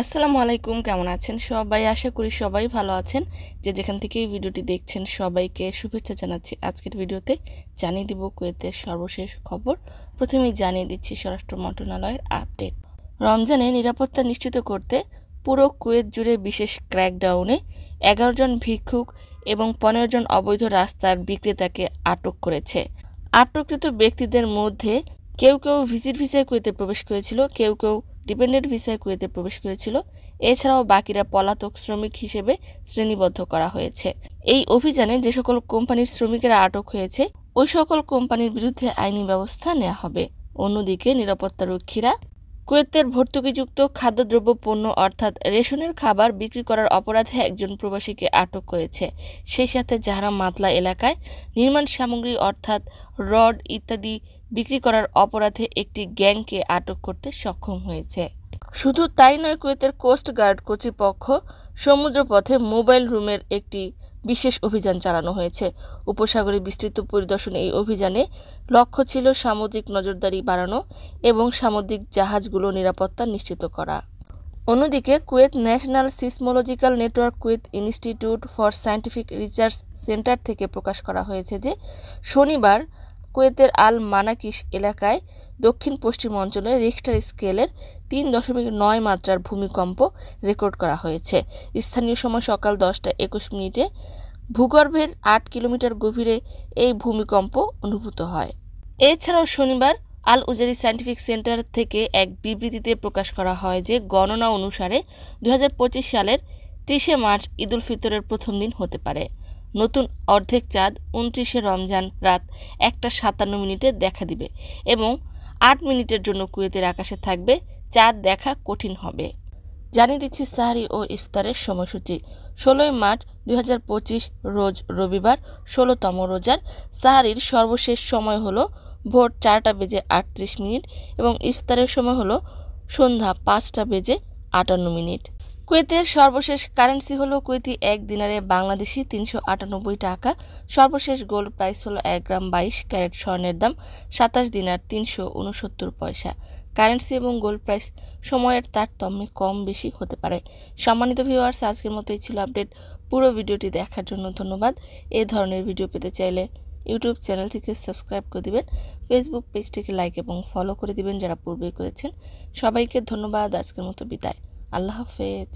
আসসালামু আলাইকুম, কেমন আছেন সবাই? আশা করি সবাই ভালো আছেন। যে যেখান থেকে এই ভিডিওটি দেখছেন সবাইকে শুভেচ্ছা জানাচ্ছি। আজকের ভিডিওতে জানিয়ে দিব কুয়েতের সর্বশেষ খবর। প্রথমেই জানিয়ে দিচ্ছি স্বরাষ্ট্র মন্ত্রণালয়ের আপডেট। রমজানে নিরাপত্তা নিশ্চিত করতে পুরো কুয়েত জুড়ে বিশেষ ক্র্যাকডাউনে 11 জন ভিক্ষুক এবং 15 জন অবৈধ রাস্তার বিক্রেতাকে আটক করেছে। আটককৃত ব্যক্তিদের মধ্যে কেউ কেউ ভিজিট ভিসায় কুয়েতে প্রবেশ করেছিল, কেউ কেউ ডিপেন্ডেন্ট ভিসায় কুয়েতে প্রবেশ করেছিল। এছাড়াও বাকিরা পলাতক শ্রমিক হিসেবে শ্রেণীবদ্ধ করা হয়েছে। এই অভিযানে যে সকল কোম্পানির শ্রমিকেরা আটক হয়েছে ওই সকল কোম্পানির বিরুদ্ধে আইনি ব্যবস্থা নেওয়া হবে। অন্যদিকে নিরাপত্তারক্ষীরা কুয়েতের ভর্তুকিযুক্ত খাদ্যদ্রব্য পণ্য অর্থাৎ রেশনের খাবার বিক্রি করার অপরাধে একজন প্রবাসীকে আটক করেছে। সেই সাথে জাহরা মাতলা এলাকায় নির্মাণ সামগ্রী অর্থাৎ রড ইত্যাদি বিক্রি করার অপরাধে একটি গ্যাংকে আটক করতে সক্ষম হয়েছে। শুধু তাই নয়, কুয়েতের কোস্ট গার্ড কর্তৃপক্ষ সমুদ্রপথে মোবাইল রুমের একটি বিশেষ অভিযান চালানো হয়েছে। উপসাগরে বিস্তৃত পরিদর্শনে এই অভিযানে লক্ষ্য ছিল সামুদ্রিক নজরদারি বাড়ানো এবং সামুদ্রিক জাহাজগুলো নিরাপত্তা নিশ্চিত করা। অন্যদিকে Kuwait national seismological network Kuwait institute for scientific research centre থেকে প্রকাশ করা হয়েছে যে শনিবার কুয়েতের আল মানাকিস এলাকায় দক্ষিণ পশ্চিম অঞ্চলে রিখটার স্কেলের 3.9 মাত্রার ভূমিকম্প রেকর্ড করা হয়েছে। স্থানীয় সময় সকাল 10:21 ভূগর্ভের 8 কিলোমিটার গভীরে এই ভূমিকম্প অনুভূত হয়। এছাড়াও শনিবার আল উজারি সায়েন্টিফিক সেন্টার থেকে এক বিবৃতিতে প্রকাশ করা হয় যে গণনা অনুসারে 2025 সালের 30 মার্চ ঈদুল ফিতরের প্রথম দিন হতে পারে। নতুন অর্ধেক চাঁদ 29 রমজান রাত 1:57 দেখা দিবে এবং 8 মিনিটের জন্য কুয়েতের আকাশে থাকবে চাঁদ দেখা কঠিন হবে। জানিয়ে দিচ্ছি সাহারি ও ইফতারের সময়সূচি। 16 মার্চ 2025 রোজ রবিবার 16তম রোজার সাহারির সর্বশেষ সময় হলো ভোর 4:38 এবং ইফতারের সময় হলো সন্ধ্যা 5:58। কুয়েতের সর্বশেষ কারেন্সি হলো কুয়েতি 1 দিনারে বাংলাদেশি 398 টাকা। সর্বশেষ গোল্ড প্রাইস হলো 1 গ্রাম 22 ক্যারেট স্বর্ণের দাম 27 দিনার 369 পয়সা। কারেন্সি এবং গোল্ড প্রাইস সময়ের তারতম্যে কম বেশি হতে পারে। সম্মানিত ভিউয়ার্স, আজকের মতোই ছিল আপডেট। পুরো ভিডিওটি দেখার জন্য ধন্যবাদ। এই ধরনের ভিডিও পেতে চাইলে ইউটিউব চ্যানেলটিকে সাবস্ক্রাইব করে দিবেন, ফেসবুক পেজটিকে লাইক এবং ফলো করে দিবেন যারা পূর্বেই করেছেন। সবাইকে ধন্যবাদ। আজকের মতো বিদায়। আল্লাহ হাফেজ।